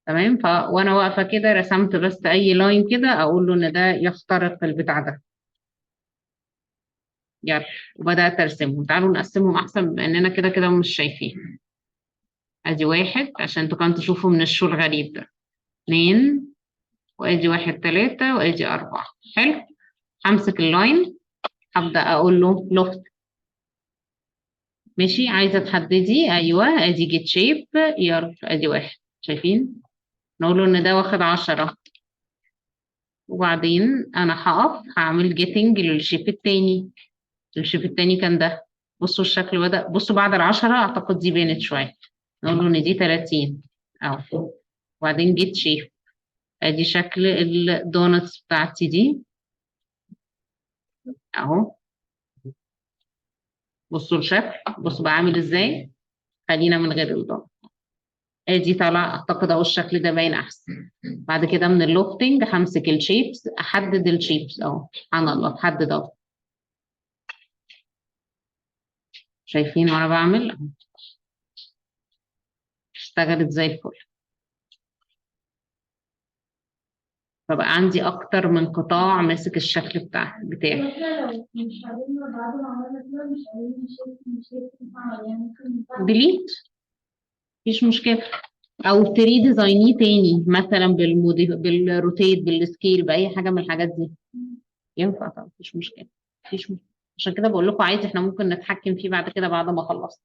تمام. وانا واقفه كده رسمت بس اي لاين كده اقول له ان ده يخترق البتاع ده. يلا. وبدات ارسمهم. تعالوا نقسمهم احسن بما اننا كده كده مش شايفين. ادي 1 عشان انتوا كمان تشوفوا من الشو الغريب ده، 2 وادي 1 3 وادي 4. حلو. همسك اللاين هبدأ اقول له لوفت. ماشي، عايزة تحددي، ايوه ادي جيت شيب يارب، ادي 1 شايفين، نقول له ان ده واخد 10. وبعدين انا هقف هعمل جيتنج للشيب التاني. الشيب التاني كان ده، بصوا الشكل بدأ، بصوا بعد ال10 اعتقد دي بانت شوية، نقول له ان دي 30 اهو. وبعدين جيت شيب، ادي شكل الدونتس بتاعتي دي اهو. بصوا الشكل، بصوا بقى عامل ازاي. خلينا من غير الدونت، ادي طالع اعتقد اهو الشكل ده باين احسن. بعد كده من اللوفتنج همسك الشيبس، احدد الشيبس اهو، سبحان الله تحدد اهو. شايفين وانا بعمل أهو. اشتغلت زي الفل. فبقى عندي اكتر من قطاع ماسك الشكل بتاعي. ديليت، مفيش مشكله. او تري ديزاينيه تاني مثلا بالروتيت بالسكيل باي حاجه من الحاجات دي، ينفع طبعا مفيش مشكله. مفيش مشكله، عشان كده بقول لكم عادي احنا ممكن نتحكم فيه بعد كده بعد ما خلصنا.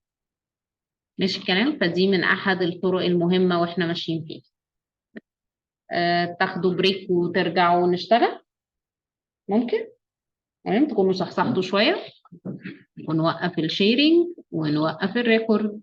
ماشي الكلام. فدي من احد الطرق المهمه واحنا ماشيين فيه. تاخدوا بريك وترجعوا نشتغل ممكن. تمام، تكونوا صحصحتوا شويه ونوقف الشيرنج ونوقف الريكورد.